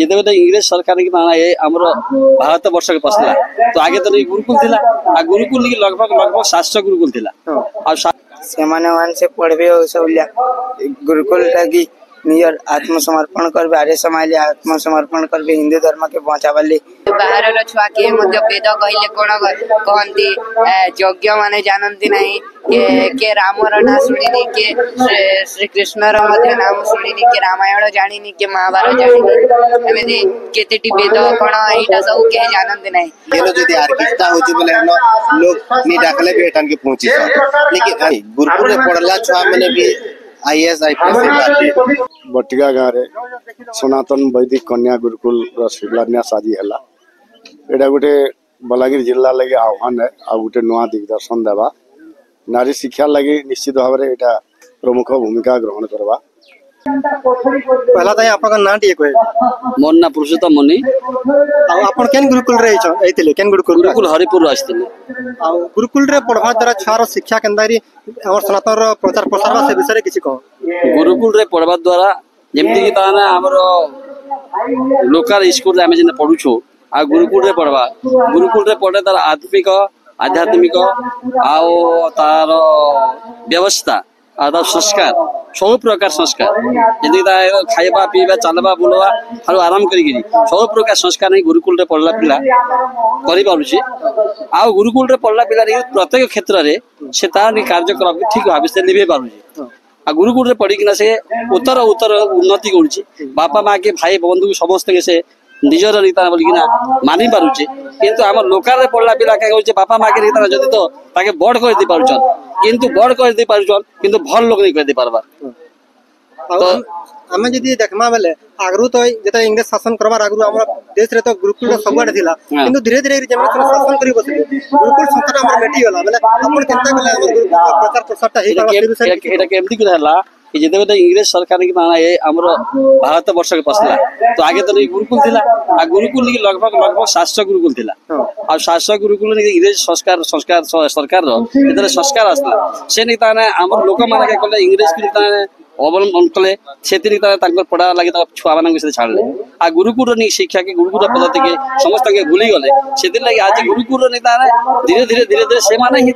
जिते इंग्रेज सरकार की ये आम भारत वर्ष के पसला तो आगे तो नहीं गुरुकुल थिला आ गुरुकुल की लगभग लगभग 700 गुरुकुल थिला से पढ़बे गुरुकुल की नियर आत्मसमर्पण करबे आर्य समाज आत्मसमर्पण करबे हिंदू धर्म के बचावली बाहर छुआ के वेद कहले कोन कहंती यज्ञ माने जानंती नहीं के रामर ना सुनिनी के श्री कृष्ण रो मध्ये नाम सुनिनी के रामायण जानिनी के महाभारत जानिनी एमेदी केतेटी वेद कोन एटा सब के जानंती नहीं एनो जदी आर्किस्टा होची बोले हम लोग नी डाकले भी एटन के पहुंची लेकिन गुरुकुल रे पढ़ला छुआ माने भी आईएएस आईपीएस बटिका गाँव सनातन वैदिक कन्या गुरुकुल शिलान्यास आज है एटा गोटे बलांगीर जिला लगे आह्वान है आ गोटे नुआ दिग्दर्शन देवा नारी शिक्षा लगी निश्चित भाव में एटा प्रमुख भूमिका ग्रहण करवा पहला तो आपन नाम टिए कहे मोर ना पुरुषोत्तम मुनि आपन केन गुरुकुल रे आइतिले केन गुरुकुल हरिपुर आइतिले आ गुरुकुल रे पढ़वा द्वारा छार शिक्षा केंदारी हमर सनातन रो प्रचार प्रसार से विषय किछि कहो गुरुकुल रे पढ़वा द्वारा जेमति कि ताना हमर लोकल स्कूल रे हम जेने पढुछो आ गुरुकुल रे पढ़वा गुरुकुल रे पढ़े तार आध्यात्मिक आओ तार व्यवस्था आदा संस्कार सब प्रकार संस्कार जदि खाइबा पीबा चलबा बुलवा हर आराम करी सब प्रकार संस्कार नहीं गुरुकुल रे पढ़ला पिला करि पारुछि आ गुरुकुल रे पढ़ला पिला प्रत्येक क्षेत्र रे से तार कार्यक्रम ठीक भाव से निभे पारुछि आ गुरुकुल रे पढ़ी किना से उत्तर उत्तर उन्नति करूछि बापा माँ के भाई बंधु समस्त के से निजर रीता बोलिकिना मानि पारुछि किंतु हमर लोकल रे पढ़ला पिला का होछि बापा माँ के रीता जदि तो ताके बड़ कर दे पारुछन किंतु बड़ कर दे पारुछन किंतु भल लोग नहीं कर दे पारबा तो हमें जदी देखमा बेले आगरु तो जेता इंग्लिश शासन करबार आगरु हमर देश रे तो गुरुकुल सबड थिला किंतु धीरे धीरे जेमे शासन करी बसले गुरुकुल संस्था हमर मेटी गला बेले अपन केनता बेले हमर गुरुकुल प्रचार प्रसार हे गला एटा केमती कि हला कि जिते इंग्रेज सरकार की ये आम भारत वर्ष के पसला तो आगे तो नहीं गुरुकुल थिला आ गुरुकुल की लगभग लगभग 700 गुरुकुल थिला आ 700 गुरुकुल इंग्रेज संस्कार संस्कार सरकार रो संस्कार आसला से नहीं ताने आम लोक मान के कहले इंग्रेज की ताने अवलंबन कले सेति पढ़ा लगे छुआ मान छाड़े आ गुरुकुल शिक्षा के गुरुकुल पद्धति के समस्त के भूली गले से लगे आज गुरुकुल धीरे धीरे धीरे धीरे से माने ही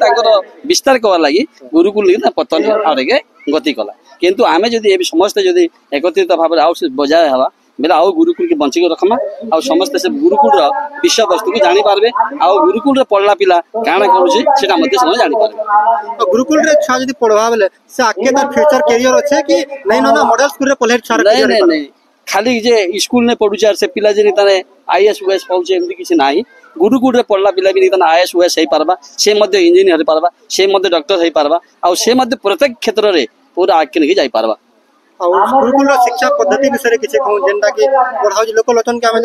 विस्तार करवा लगी गुरुकुल पतन आगे गति कला किंतु आमे जदि समस्ते जदि एकत्रित भाव बजाय हवा बेले आउ गुरुकुल के बंचिक रखमा आ समस्त से गुरुकुल विषय वस्तु को जानी पारबे आ गुरुकुल रे पढ़ला पिला काना करूछि सेटा मध्ये समय जानी पारबे गुरुकुल रे छा जदि पढ़वा बेले से आके तार फ्यूचर करियर अछि कि नै न मॉडल स्कूल रे पढ़े छा नै खाली जे स्कूल ने पढुछि से पिला जे ताने आईएएस ओएस पाउछि एमति किछि नाही गुरुकुल रे पढ़ला पिला भी ताने आईएएस ओएस हे पारबा से मध्ये इंजीनियर हे पारबा से मध्ये डॉक्टर हे पारबा आ से मध्ये प्रत्येक क्षेत्र रे पूरा आके नहीं जाई पारबा गुरुकुल शिक्षा पद्धति विषय किछि कहू जेंडा कि पढ़ाउ लोक लोचन के हम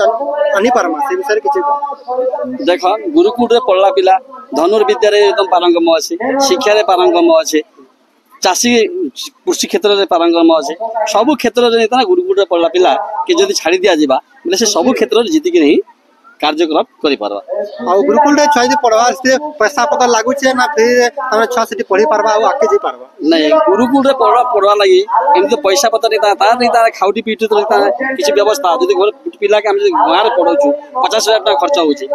आनी पारमा से विषय किछि देखो गुरुकुल रे पढ़ला पिला धनुर्विद्या रे एकदम पारंगम अछि शिक्षा रे पारंगम अछि चाषी कृषि क्षेत्र रे पारंगम अछि सब क्षेत्र रे तना गुरुकुल रे पढ़ला पिला कि जदी छाड़ी दिया जिबा बोले से सब क्षेत्र रे जीति कि नहीं कार्यक्रम करि पारबा आ गुरुकुल रे छाई पढ़वा से पैसा पता लागु छे ना फिर हम छा से पढ़ी पारबा आ आके जी पारबा नहीं गुरुकुल रे पढ़वा लगी एमते पैसा पता नहीं ता खाउटी पीटी तो किछि व्यवस्था जदी घर पिला के हम गां रे पढौछु 50,000 टका खर्च होछि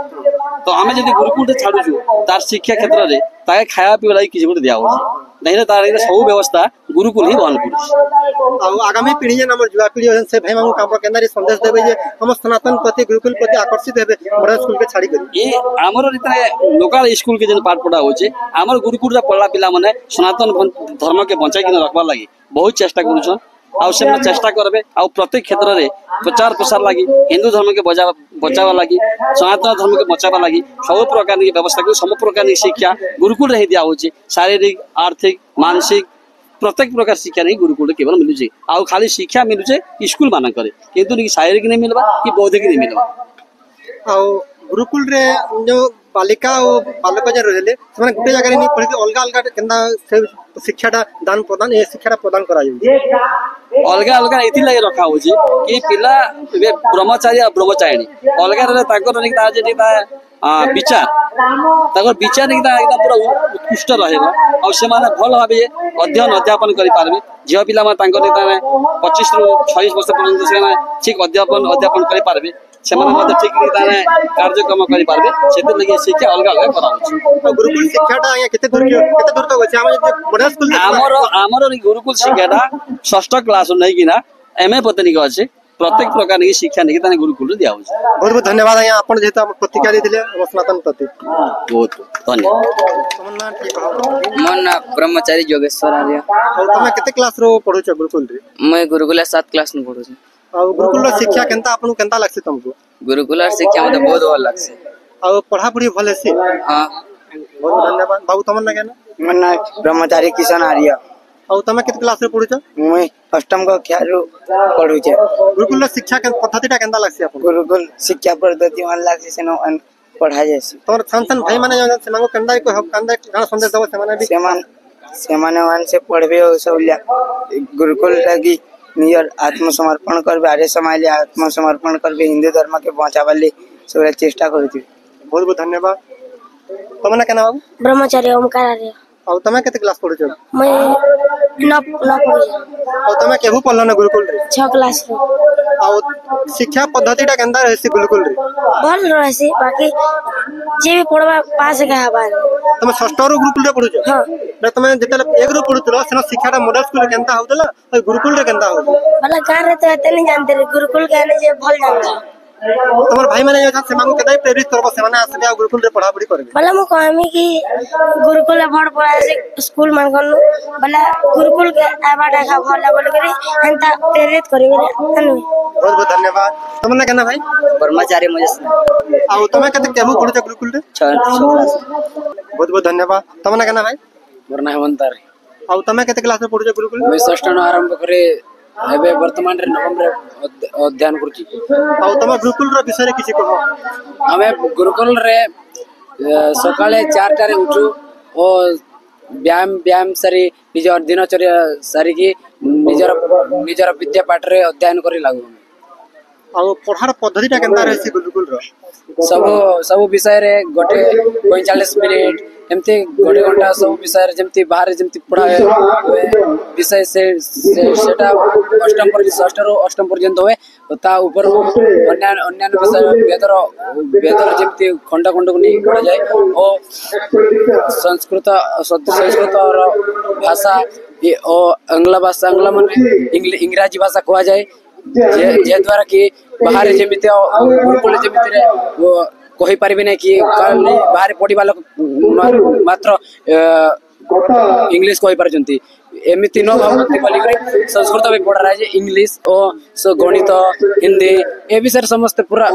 तो हमें जदी गुरुकुल रे छाडुछु तार शिक्षा क्षेत्र रे ताके खाया पीवा लागि किछि दिया होछि नहीं तार सब व्यवस्था गुरुकुल ही बहन करू आगामी पीढ़ी जन हमर युवा पीढ़ी से भाई हम काम केंद्र संदेश देबे जे हम सनातन प्रति गुरुकुल प्रति आकर्षित हेबे मॉडर्न स्कूल के छाड़ी करी ये हमर इतने लोकल स्कूल के जन पाठ पढ़ा होचे हमर गुरुकुल रे पढ़ला पिला माने सनातन धर्म के बचाई के रखबा लागि बहुत चेष्टा करूछन आ से चेष्टा करबे आ प्रत्येक क्षेत्र रे प्रचार प्रसार लागि हिंदू धर्म के बचावा लागि सनातन धर्म के बचावा लागि सब प्रकार की व्यवस्था को सब प्रकार की शिक्षा गुरुकुल रे दिया होची शारीरिक आर्थिक मानसिक प्रत्येक प्रकार शिक्षा नहीं गुरुकुल केवल मिलुचे आ खाली शिक्षा मिलुचे स्कूल मान करे किंतु नहीं शारीरिक नहीं मिलबा कि बौद्धिक नहीं मिलबा आ गुरुकुल रे जो बालिका और बालक जे रहले से गोटे जगह नहीं पढ़ी अलग अलग केना शिक्षाटा दान प्रदान ए शिक्षाटा प्रदान करा जाय अलग अलग एथि लागि रखा होची कि पिला ब्रह्मचारी आ ब्रह्मचारिणी अलग रे ताकर नहीं ता जे ता विचार विचार एकदम पूरा उत्कृष्ट रहेगा और से भल भाव अध्ययन अध्यापन करें झील पिला 25 रु 26 वर्ष पर्यंत से ठीक अध्यापन करें ठीक कार्यक्रम करें से शिक्षा अलग अलग कराऊँ गुरुकुल शिक्षाटा केते दूर तक अछि बड़ा स्कूल आमर गुरुकुल शिक्षाटा 6th क्लास नहीं कि एमए पत्निक अच्छे प्रत्येक प्रकार की शिक्षा नहीं गुरुकुल दिया बहुत बहुत धन्यवाद आज्ञा आपण जेहेतु हम प्रतिक्रिया देथिले सनातन प्रति बहुत मोर ना ब्रह्मचारी जोगेश्वर आर्य और तमे केते क्लास रो पढुछ गुरुकुल रे मैं गुरुकुल 7 क्लास में पढुछ और गुरुकुल शिक्षा केनता आपन केनता लागसे तुमको गुरुकुल शिक्षा मते बहुत भल लागसे और पढ़ा पढ़ी भले से हां बहुत धन्यवाद बाबू तमन ना केना मन ना ब्रह्मचारी किशन आर्य और तमे केते क्लास रे पढुछ मैं अष्टम कक्षा रो पढुछ गुरुकुल शिक्षा के पद्धतिटा केनता लागसे आपन गुरुकुल शिक्षा पद्धति मन लागसे सेनो पढ़ा जायसी तोर संसन भाई माने जन से मांगो केनता को केनता गाना संदेश दबो से माने भी सेमाने मान से पढ़बे सबलिया गुरुकुल लागी नियर आत्मसमर्पण करबे आर्य समाज ले आत्मसमर्पण करबे हिंदू धर्म के बचावले सब चेष्टा करथि बहुत बहुत धन्यवाद तमना केना बाबू ब्रह्मचारी ओमकार आर्य और तमे केते क्लास पढुछ मैं न पढ़ी और तमे केहू पढ़लो ना गुरुकुल रे 6 क्लास रो और शिक्षा पद्धतिटा केनता रहसी गुरुकुल रे भल रहसी बाकी जे भी पढ़वा पास गया बार तमे षष्ठ रो गुरुकुल रे पढुछ हां रे तमे जेतले एक रो पढुतलो सेनो शिक्षाटा मॉडल स्कूल रे केनता होतला और गुरुकुल रे केनता हो भला गार रे तो एते नहीं जानते रे गुरुकुल के ने जे भल जानते तमर भाई माने जे से मांगो केदाई प्रेरित करबो से माने आसे गुरुकुल रे पढ़ा पढ़ी करबे भला मु कहमी कि गुरुकुल रे भड़ पड़ा से स्कूल मान गनु भला गुरुकुल के आबा डाका भला बोल करे हंता प्रेरित करिवे अनु बहुत बहुत धन्यवाद तमने केना भाई ब्रह्मचारी मुझे आ तमे केते केहू पढुछ गुरुकुल रे 6 क्लास बहुत बहुत धन्यवाद तमने केना भाई मोर ना हेमंतार आ तमे केते क्लास रे पढुछ गुरुकुल मैं 6th नो आरंभ करे एबे वर्तमान रे नवम रे अध्ययन करछि आ तमे गुरुकुल रो विषय रे किछि कहो हमें गुरुकुल रे सकाळे 4 टारे उठू और व्यायाम सारी निजर दिनचर्या सारी की निजर विद्या पाठ रे अध्ययन करी लागू आ पढ़ार पद्धतिटा केनता रहसी गुरुकुल रो सब विषय रे गोटे 45 मिनिट एमती गोटे घंटा सब विषय जमती बाहर जमती पढ़ा विषय सेटा अष्टम पर 6 रो अष्टम पर्यंत होए ता ऊपर अन्य विषय वेदर जमती खंड खंड को नहीं पढ़ा जाए और संस्कृत और भाषा और आंग्ल भाषा आंग्ल माने इंग्राजी भाषा कहा जाए जे द्वारा कि बाहर जमिते गुरुकुल जमिते वो कहि परिबे नै कि बाहर पढ़िबा लोक मात्र इंग्लिश कहि पारजंती एमिति न भावती बोली करे संस्कृत भी पढ़ा रहा है इंग्लिश और गणित हिंदी ए विषय समस्त पूरा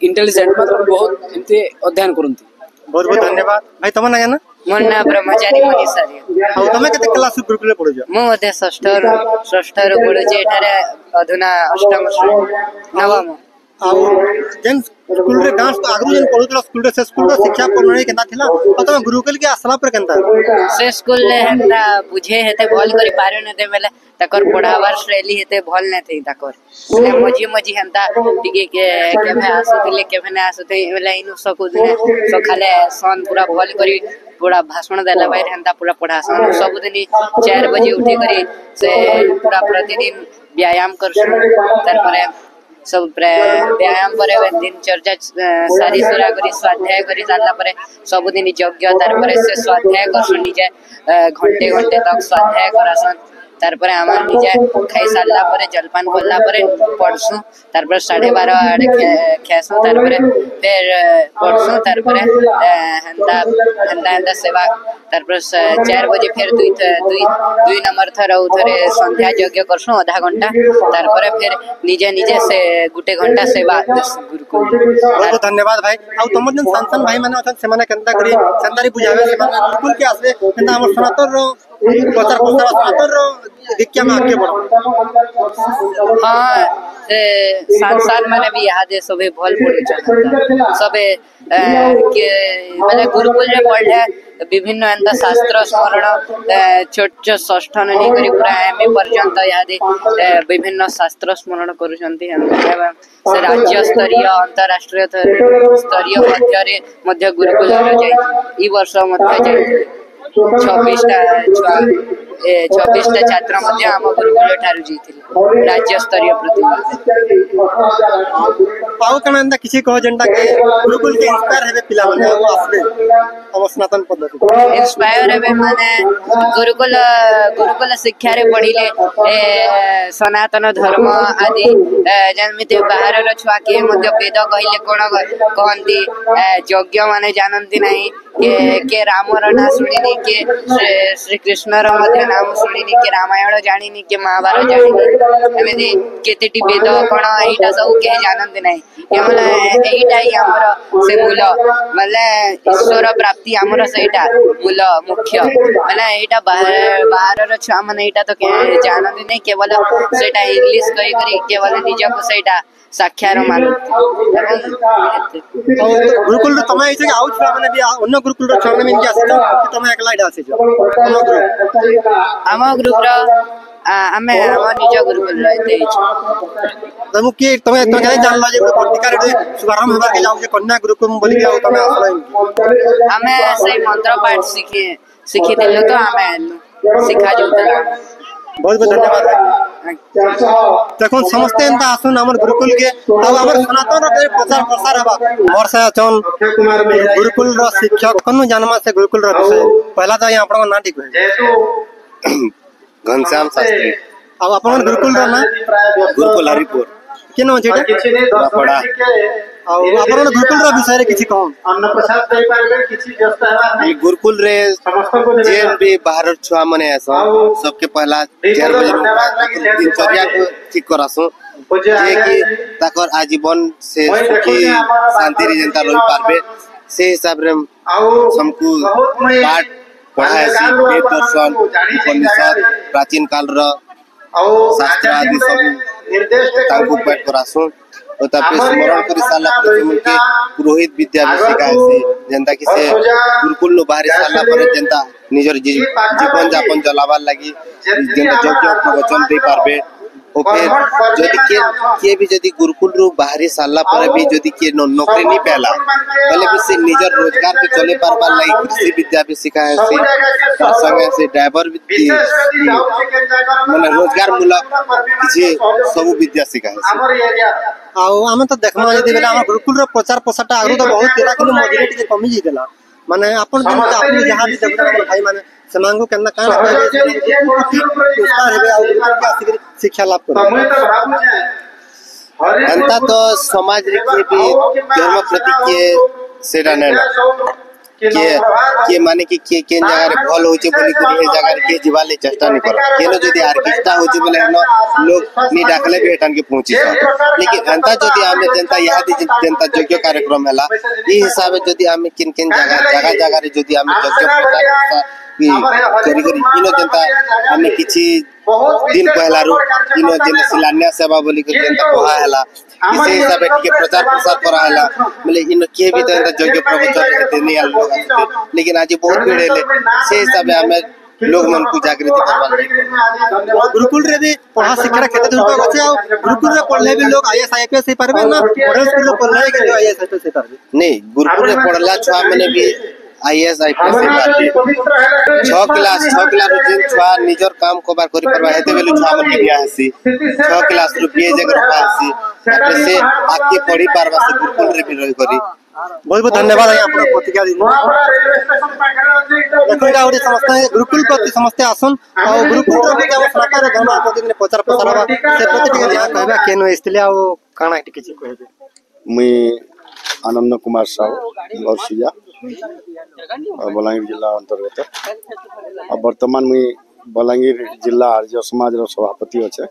इंटेलिजेंट मतलब बहुत एमती अध्ययन करंती बहुत बहुत धन्यवाद भाई तम ना ना मोर ना ब्रह्मचारी मनीष आर्य आ तमे केते क्लास गुरुकुल रे पढुछ मो मते 6th रो पढुछ एठारे अधुना अष्टम नवम आ जेन स्कूल रे गांस आगु जेन पढुतला स्कूल रे से स्कूल रो शिक्षा प्रणाली केनता थिला आ तमे गुरुकुल के आसला पर केनता से स्कूल ले हेता बुझे हेते भल करी पारे न दे बेले तकर पढ़ावार शैली हेते भल न थई तकर से मजी हेंता टिके केभे आसुतले केभे न आसुते बेले इनु सकु दिने सखाले सन पूरा भल करी पूरा भाषण देला भाई हेंता पूरा पढ़ासन सब दिन 4 बजे उठी करी से पूरा प्रतिदिन व्यायाम करसु तार परे सब व्यायाम पर दिनचर्या सारी सुरा करी स्वाध्याय करी सारला पर सब दिन यज्ञ तार पर से स्वाध्याय करसु निजे घंटे घंटे तक स्वाध्याय करासन तार पर आमान निजे खाई सारला पर जलपान करला पर पढ़सु तार पर 12:30 आड़े खेसु तार पर फिर पढ़सु तार पर हंदा सेवा तार पर 4 बजे फिर दुई नंबर थर उथरे संध्या यज्ञ करसु आधा घंटा तार पर फिर निजे से गुटे घंटा सेवा गुरुकुल बहुत धन्यवाद भाई आ तमर जन संसन भाई माने अछन से माने केनता करी संतारी बुझावे से माने गुरुकुल के आसे केनता हमर सनातन रो प्रचार प्रसार सनातन रो दीक्षा में आगे बढ़ो। हाँ से सांसद माने भी यहाँ सबे भल पड़े सबे के माने गुरुकुल रे पढ़े विभिन्न एंता शास्त्र स्मरण छोट छोट षष्ठ नहीं करी पूरा एमए पर्यंत यहाँ विभिन्न शास्त्र स्मरण करुछंती एवं से राज्य स्तरीय अंतरराष्ट्रीय स्तरीय मध्य गुरुकुल जाई ई वर्ष मध्य जाई 26टा छात्र मध्य आम गुरुकुल ठारू जीथिले राज्य स्तरीय प्रतियोगिता पाउ कना एंता किसी कहो जेंटा के गुरुकुल के इंस्पायर हेबे पिला माने वो आसबे हम सनातन पद्धति इंस्पायर हेबे माने गुरुकुल शिक्षा रे पढ़िले सनातन धर्म आदि जेमिति बाहर रो छुआ के मध्य वेद कहिले कोन कहंती यज्ञ माने जानंती नहीं के रामर ना सुनिनी के श्री कृष्ण रो मध्य नाम सुनिनी के रामायण जानिनी के महाभारत जानिनी एमिति केतेटी वेद कोन एटा सब के जानंती नहीं केवल एटा ही हमर से मूल माने ईश्वर प्राप्ति हमर सेटा मूल मुख्य माने एटा बाहर रो छुआ माने एटा तो के जानंती नहीं केवल सेटा इंग्लिश कहि करी केवल निज को सेटा साक्षार मान गुरुकुल तमे ऐसे आउ छुआ माने भी अन्य गुरुकुल रो छुआ माने के आसे कि तमे एकला इडा आसे हम ग्रुप रो आमे हम निज गुरुकुल रहते तमु के तमे तो जाय जानला जे पत्रिका रे शुभारंभ हेबा के जाउ जे कन्या गुरुकुल बोली के तमे आसला हमें से मंत्र पाठ सीखी दिलो तो हमें सिखा जोतला बहुत बहुत धन्यवाद देखो समस्ते एंता आसुन हमर गुरुकुल के अब हमर सनातन रो प्रचार प्रसार हबा मोर से चन गुरुकुल रो शिक्षक कनु जन्मा से गुरुकुल रो पहला तो यहाँ आपन ना ठीक है घनश्याम शास्त्री अब अपन गुरुकुल रो ना गुरुकुल हरिपुर केनो जेटा पड़ा और अपन गुरुकुल रो विषय रे किछि कहूं अन्न प्रसाद दे पारबे किछि व्यवस्था हेबा ये गुरुकुल रे जेन भी बाहर छुआ मने आसा सबके पहला 4 बजे दिनचर्या को ठीक करासु जे कि ताकर आजीवन से सुखी शांति रे जनता रहि पारबे से हिसाब रे हमकु पाठ पढ़ाए सी वेद दर्शन उपनिषद प्राचीन काल रो शास्त्र आदि सब निर्देश तांकु पाठ करासु और तापे स्मरण करी साला प्रथम के पुरोहित विद्या भी सिखाए से जनता कि से गुरुकुल नो बाहर साला पर जनता निजर जीवन यापन चलावा लागि जनता योग्य प्रवचन दे पारबे और फिर जदि के भी जदि गुरुकुल रो बाहरी साला पर भी जदि के नौकरी नहीं पेला पहले भी से निजर रोजगार पे चले पारबा लागि कृषि विद्या भी सिखाए से संगे से ड्राइवर भी माने रोजगार मूलक किछि सब विद्या सिखाए से आउ हम तो देखमा जदि बेला हम गुरुकुल रो प्रचार प्रसारटा आगु तो बहुत तेरा किलो मजूरी टिके कमी जी देला माने अपन दिन आपन जहां भी देखबा भाई माने समांगो केना कान हेबे आउ शिक्षा लाभ कर अंता तो समाज रे के भी धर्म प्रति के सेडा नै के माने कि के जगह रे भल होचे बोली करी हे जगह रे के जीवाले चेष्टा नहीं कर केनो जदी आर्किस्टा होचे बोले न लोग नी डाकले भी हेटान के पहुंची लेकिन अंता जदी आमे जनता यादी जनता योग्य कार्यक्रम हला ई हिसाब जदी आमे किन किन जगह रे जदी आमे योग्य प्रचार करी करी इनो जनता आमे किछि दिन पहला रो इनो जन शिलान्यास सेवा बोली के जनता कोहा हला इसे हिसाब के प्रचार प्रसार करा हला मतलब इन के भी तो योग्य प्रवचन देने लोग लेकिन आज बहुत भीड़ हेले से हिसाब हमें लोग मन को जागृति करवा गुरुकुल रे भी पढ़ा शिक्षा क्षेत्र में तो बच्चे गुरुकुल रे पढ़ले भी लोग आईएएस आईपीएस से पारबे ना मॉडल स्कूल रे पढ़ले के जो आईएएस आईपीएस से पारबे नहीं गुरुकुल रे पढ़ला छुआ माने भी आईएएस आईपीएस से पारबे 6 क्लास जिन छुआ निजर काम कोबार करि परबा हेते बेलु छुआ मन बिया हसी 6 क्लास रु बीए जगर पासी तापर से आके पढ़ी पारबा से गुरुकुल रे भी रही करी बहुत बहुत धन्यवाद है आपन प्रतिक्रिया दिन देखो गाउडी समस्त गुरुकुल प्रति समस्त आसन और गुरुकुल रो के हम सरकार धर्म प्रतिदिन प्रचार प्रसार हवा से प्रतिक्रिया दिया कहबा केनो इसलिए आ काना किछि कहबे मुई आनंद कुमार साहू बरसिया बलांगीर जिला अंतर्गत और वर्तमान मुई बलांगीर जिला आर्य समाज रो सभापति अच्छे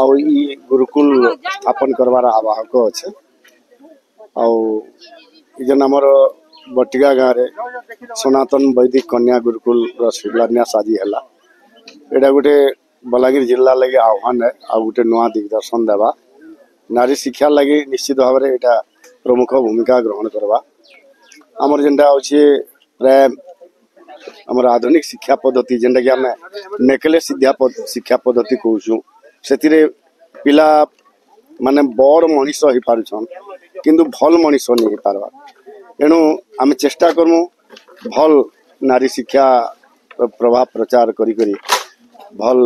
और ई गुरुकुल स्थापन करवार आवाहक अच्छे और जन आमर बटिका गाँव रे सनातन वैदिक कन्या गुरुकुल शिलान्यास आज है एटा गोटे बलांगीर जिला लगे आह्वान है आ गोटे नुआ दिग्दर्शन देवा नारी शिक्षा लगे निश्चित भाव में एटा प्रमुख भूमिका ग्रहण करवा आमर जेनटा अच्छे प्राय आमर आधुनिक शिक्षा पद्धति जेनटा कि आमे नेकले शिक्षा पद्धति कहूँ से पिला माने बड़ मनीष हो पारुछन किंतु भल मनीष नहीं पारवा एणु आम चेष्टा करमु भल नारी शिक्षा प्रभाव प्रचार करी करी भल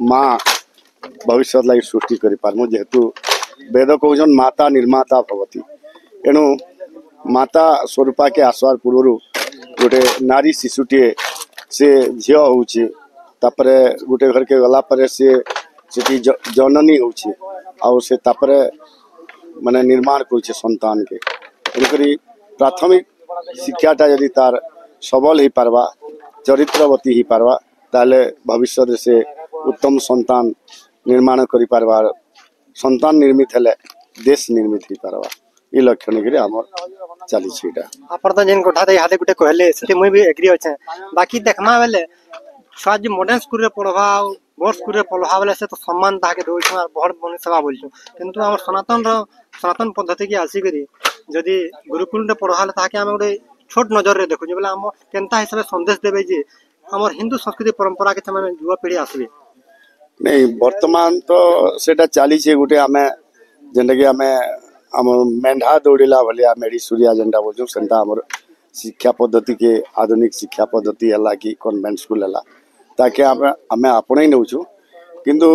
माँ भविष्य लगी सृष्टि करि पारमु जेहेतु वेद कहउछन माता निर्माता भवती एणु माता स्वरूपा के आसवार पूर्व गोटे नारी शिशुटे से झील होउछि तापरे गोटे घर के गला परे से जननी होउछि आउ से तापरे माने निर्माण करुछे संतान के तेणुकरी प्राथमिक शिक्षाटा यदि तार सबल हो पारवा चरित्रवती हो पारवा ताले भविष्य से उत्तम संतान निर्माण करि पारवा संतान निर्मित हेले देश निर्मित हो पारवा ई लक्ष्य निकरी हमर चली छीटा आपण तो जेन कोठा दे हाथे गुटे कहले से मुई भी एग्री होछे बाकी देखमा बेले छुआ जो मॉडर्न स्कूल रे पढ़वा बोर्ड स्कूल रे पढ़वा बेले से तो सम्मान ताके दोइछ बहुत बन सेवा बोलछु किंतु हमर सनातन पद्धति के आसी करी जदी गुरुकुल रे पढ़वाले ताके हम गुटे छोट नजर रे देखु जे बेले हम केनता हिसाब संदेश देबे जे हमर हिंदू संस्कृति परंपरा के समय युवा पीढ़ी आसबे नहीं वर्तमान तो सेटा चली छे गुटे हमें जेंटा कि हमें हम मेंढा दौड़िला भलिया मेरी सूर्या जेंटा बोलछु सेंटा हमर शिक्षा पद्धति के आधुनिक शिक्षा पद्धति हला कि कन्वेंट स्कूल हला ताकि हमें आपणे नउछु किंतु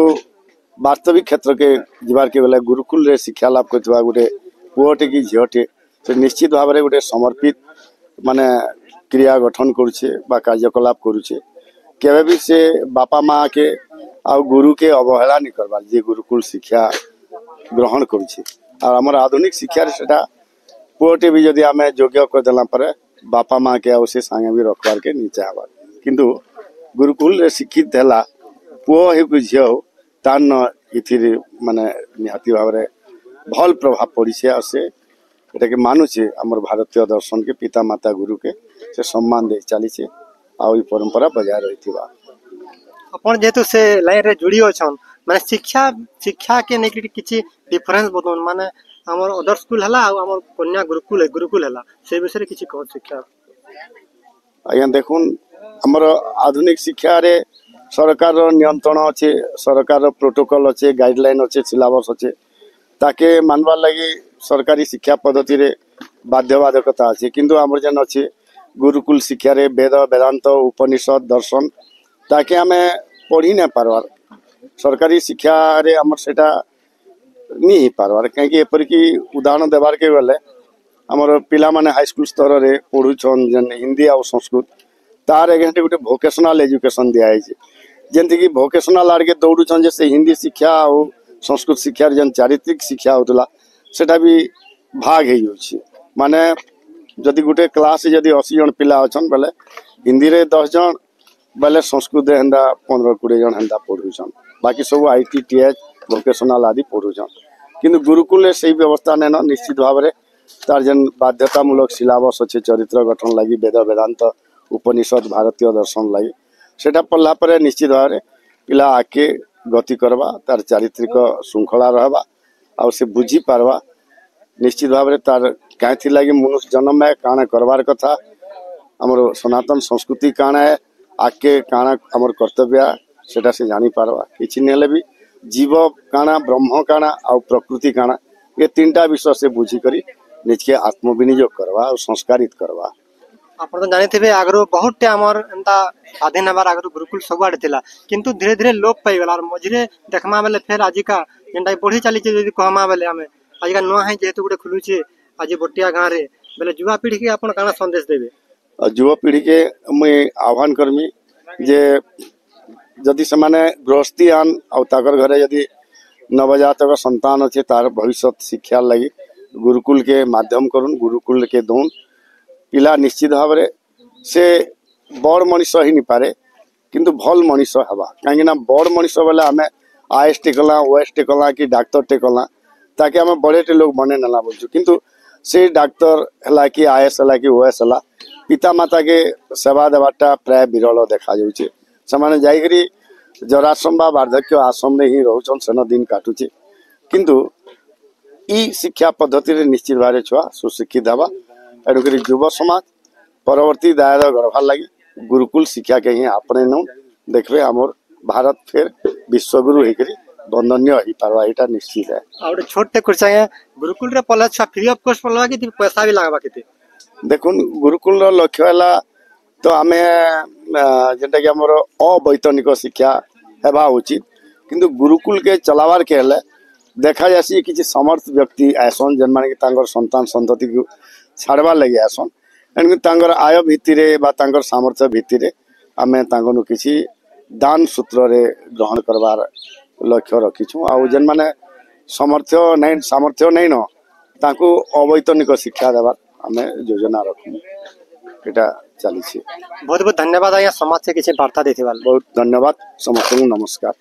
वास्तविक क्षेत्र के जीवार के बेला गुरुकुल रे शिक्षा लाभ करथवा गुटे पुओटे की झियोटे से निश्चित भाव में गोटे समर्पित माने क्रिया गठन करुचे बा कार्यकलाप करुचे केवे भी से बापा माँ के आ गुरु के अवहेला नहीं करबार जे गुरुकुल शिक्षा ग्रहण करुचे और हमर आधुनिक शिक्षा सेटा पुओटे भी जदि आमे योग्य कर देला परे बापा माँ के से संगे भी रखबार के नहीं चाहबार किंतु गुरुकुल रे शिक्षित हैला पुओ हे कि झियो तान इथिर माने निहाती भाव में भल प्रभाव पड़ी से से एटा के मानुचे हमर भारतीय दर्शन के पिता माता गुरु के से सम्मान दे चली छे आ ई परंपरा बजाय रहिथिबा अपन जेतु से लाइन रे जुड़ी अछन माने शिक्षा के नै किछि डिफरेंस बतन माने हमर अदर स्कूल हला आ हमर कन्या गुरुकुल हला से विषय किछि कह शिक्षा आया देखुन हमर आधुनिक शिक्षा रे सरकार नियंत्रण अच्छे सरकार प्रोटोकॉल अच्छे गाइडलाइन अच्छे सिलेबस अच्छे ताके मानवा लगी सरकारी शिक्षा पद्धति रे बाध्यबाधकता अच्छे किंतु हमर जन अच्छे गुरुकुल शिक्षा रे वेद वेदांत उपनिषद दर्शन ताके हमें पढ़ी न पारवार सरकारी शिक्षा रे हमर सेटा नहीं पारवार कहीं एपर की उदाहरण देवार के गले हमर पिला माने हाई स्कूल स्तर रे पढ़ुछन जन हिंदी और संस्कृत तार एगेंटे गोटे भोकेशनल एजुकेशन दिया है जेंति कि भोकेशनल आड़ के दौड़ुछन जे से हिंदी शिक्षा और संस्कृत शिक्षा जन चारित्रिक शिक्षा होतला सेटा भी भाग हे जाउछि माने जदि गोटे क्लास जदि 80 जन पिला अछन बेले हिंदी रे 10 जन बेले संस्कृत रे हंदा 15-20 जन हंदा पढुछन बाकी सब आईटी टीएच भोकेशनल आदि पढुछन किंतु गुरुकुल रे सही व्यवस्था नेन निश्चित भाव रे तार जन बाध्यतामूलक सिलेबस अच्छे चरित्र गठन लगी वेद वेदांत उपनिषद भारतीय दर्शन लगी सेटा पढ़ला पर निश्चित भाव में पिला आके गति करवा तार चारित्रिक श्रृंखला रहबा आ से बुझी पारवा निश्चित भाव में तार कहीं लगी मनुष्य जन्म में काना करवार कथा हमर सनातन संस्कृति काना है आके काना हमर कर्तव्य सेटा से जानी पारवा किछि नेले भी जीव काना ब्रह्म काना और प्रकृति काना ये तीनटा विषय से बुझी करी निज के आत्मविनियोग करवा और संस्कारित करवा आपण तो जानि थिबे आगरो बहुत टे हमर एंता स्वाधीन हबार आगरो गुरुकुल सबआडे थिला किंतु धीरे धीरे लोप पाई गेला और मझिरे देखमा बेले फेर आजिका जेंटा बढ़ी चली छे जदी कहमा बेले हमें आजिका नुआ है जेतु गुटे खुलु छे आज बटिया गां रे बेले युवा पीढ़ी के आपण काना संदेश देबे युवा पीढ़ी के मैं आह्वान करमी जे जदि से माने गृहस्थी आन और ताकर घरे जदि नवजातक संतान अच्छे तार भविष्य शिक्षा लगी गुरुकुल के माध्यम करुन गुरुकुल के दौन पिला निश्चित भाव से बड़ मनीष ही नहीं पारे किंतु भल मनीष हवा कहीं बड़ मनीष बोले आम आईएएस टेकला ओएस टेकला कि डाक्तर टेकला ताकि आम बड़े लोग बने नाला बोलचु किंतु से डाक्तर है कि आईएएस है कि ओएस है पिता माता के सेवा देवाटा प्राय विरल देखा जाउछे ସେମାନେ ଯାଇକରି जराश्रम बा वार्धक्य आश्रम में ही रोचन सेन दिन काटुचे किंतु ई शिक्षा पद्धति रे निश्चित भाव छुआ सुशिक्षित हवा एणुक युव समाज परवर्ती दायर गढ़वार लगी गुरुकुल शिक्षा के ही अपने नौ देखबे हमर भारत फिर विश्वगुरु होकर वंदनीय हो पारवा एटा निश्चित है। आ गोटे छोटे क्वेश्चन है गुरुकुल रे पढ़ला छुआ फ्री ऑफ कॉस्ट पढ़ला कि पैसा भी लागबा केते देखुन गुरुकुल रो लक्ष्य है तो आमे जेंटा कि हमर अवैतनिक शिक्षा हेबा उचित किंतु गुरुकुल के चलावार के हेले देखा जासी किसी समर्थ व्यक्ति आसन जन माने कि तांगर संतान संतति को छाड़वा लगे आसन एणु तांगर आय भित्तिरे बा तांगर सामर्थ्य भित्तिरे आमे तांगनु किसी दान सूत्र रे ग्रहण करवार लक्ष्य रखिछु आ जन माने सामर्थ्य नहीं न तांको अवैतनिक शिक्षा देवार आमे योजना रखु एटा चली बहुत बहुत धन्यवाद आज्ञा समाज से किसी वार्ता देते बहुत धन्यवाद समस्त नमस्कार।